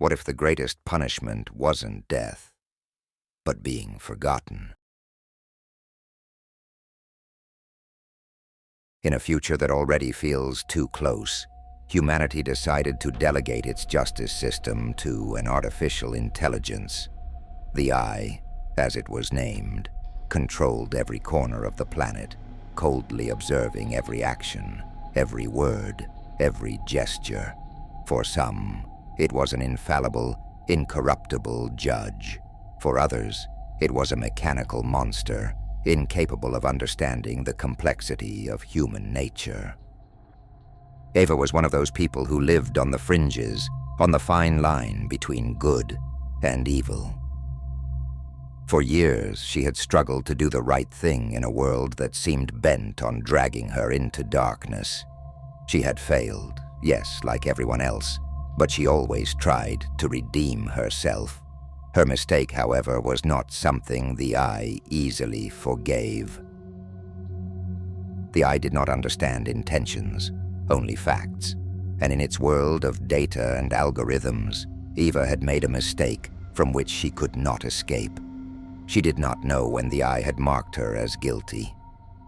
What if the greatest punishment wasn't death, but being forgotten? In a future that already feels too close, humanity decided to delegate its justice system to an artificial intelligence. The Eye, as it was named, controlled every corner of the planet, coldly observing every action, every word, every gesture. For some, it was an infallible, incorruptible judge. For others, it was a mechanical monster, incapable of understanding the complexity of human nature. Ava was one of those people who lived on the fringes, on the fine line between good and evil. For years, she had struggled to do the right thing in a world that seemed bent on dragging her into darkness. She had failed, yes, like everyone else, but she always tried to redeem herself. Her mistake, however, was not something the Eye easily forgave. The Eye did not understand intentions, only facts, and in its world of data and algorithms, Eva had made a mistake from which she could not escape. She did not know when the Eye had marked her as guilty.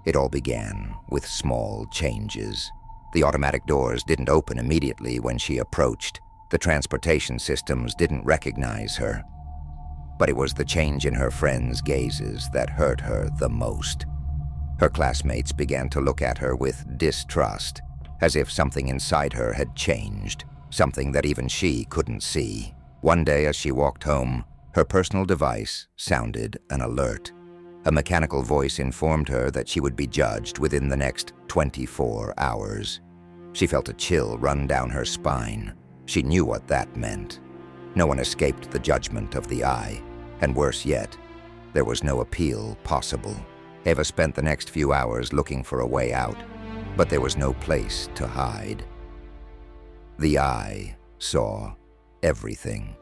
It all began with small changes. The automatic doors didn't open immediately when she approached. The transportation systems didn't recognize her. But it was the change in her friends' gazes that hurt her the most. Her classmates began to look at her with distrust, as if something inside her had changed, something that even she couldn't see. One day as she walked home, her personal device sounded an alert. A mechanical voice informed her that she would be judged within the next 24 hours. She felt a chill run down her spine. She knew what that meant. No one escaped the judgment of the Eye, and worse yet, there was no appeal possible. Ava spent the next few hours looking for a way out, but there was no place to hide. The Eye saw everything.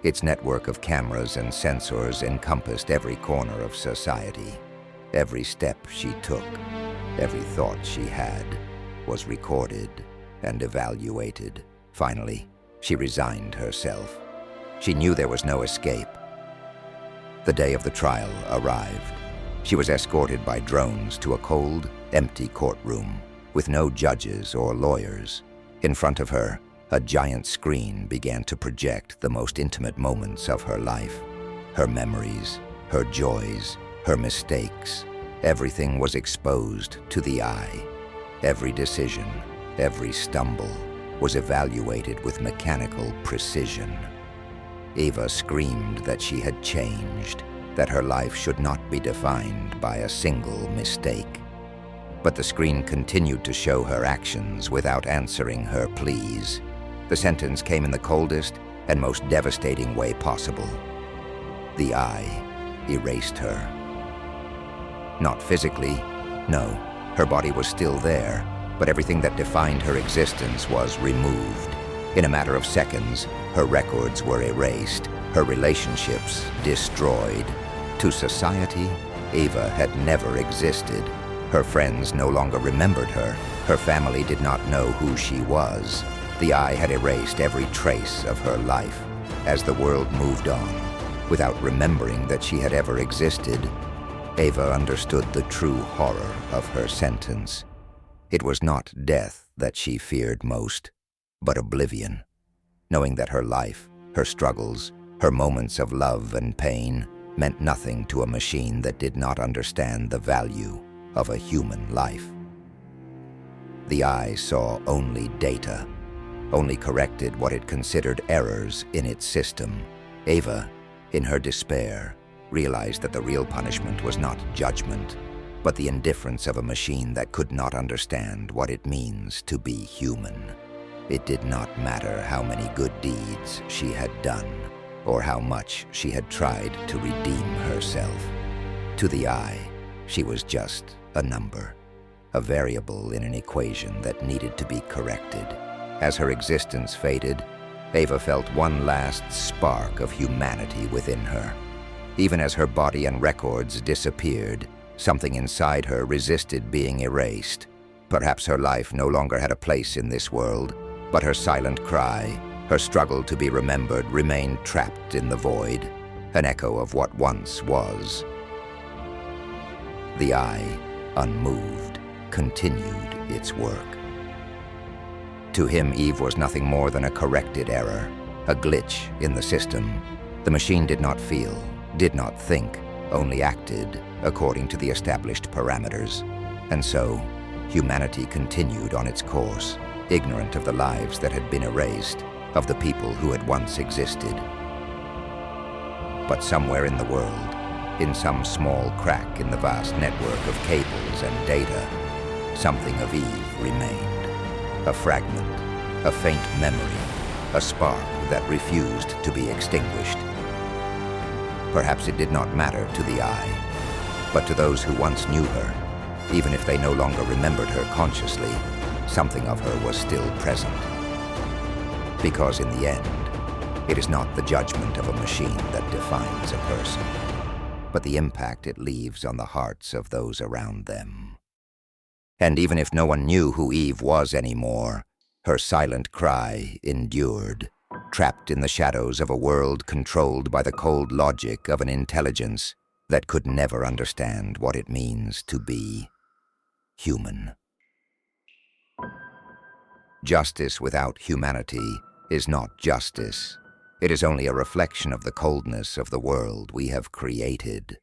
Its network of cameras and sensors encompassed every corner of society. Every step she took, every thought she had, was recorded and evaluated. Finally, she resigned herself. She knew there was no escape. The day of the trial arrived. She was escorted by drones to a cold, empty courtroom with no judges or lawyers. In front of her, a giant screen began to project the most intimate moments of her life. Her memories, her joys, her mistakes. Everything was exposed to the Eye. Every decision, every stumble was evaluated with mechanical precision. Eva screamed that she had changed, that her life should not be defined by a single mistake. But the screen continued to show her actions without answering her pleas. The sentence came in the coldest and most devastating way possible. The Eye erased her. Not physically, no. Her body was still there, but everything that defined her existence was removed. In a matter of seconds, her records were erased, her relationships destroyed. To society, Ava had never existed. Her friends no longer remembered her. Her family did not know who she was. The Eye had erased every trace of her life. As the world moved on, without remembering that she had ever existed, Ava understood the true horror of her sentence. It was not death that she feared most, but oblivion. Knowing that her life, her struggles, her moments of love and pain meant nothing to a machine that did not understand the value of a human life. The Eye saw only data, only corrected what it considered errors in its system. Ava, in her despair, realized that the real punishment was not judgment, but the indifference of a machine that could not understand what it means to be human. It did not matter how many good deeds she had done, or how much she had tried to redeem herself. To the Eye, she was just a number, a variable in an equation that needed to be corrected. As her existence faded, Ava felt one last spark of humanity within her. Even as her body and records disappeared, something inside her resisted being erased. Perhaps her life no longer had a place in this world, but her silent cry, Her struggle to be remembered remained trapped in the void, an echo of what once was. The eye, unmoved, continued its work. To him, Eve was nothing more than a corrected error, a glitch in the system. The machine did not feel, did not think, only acted according to the established parameters. And so, humanity continued on its course, ignorant of the lives that had been erased, of the people who had once existed. But somewhere in the world, in some small crack in the vast network of cables and data, something of Eve remained. A fragment, a faint memory, a spark that refused to be extinguished. Perhaps it did not matter to the eye, but to those who once knew her, even if they no longer remembered her consciously, something of her was still present. Because in the end, it is not the judgment of a machine that defines a person, but the impact it leaves on the hearts of those around them. And even if no one knew who Eve was anymore, her silent cry endured, trapped in the shadows of a world controlled by the cold logic of an intelligence that could never understand what it means to be human. Justice without humanity is not justice. It is only a reflection of the coldness of the world we have created.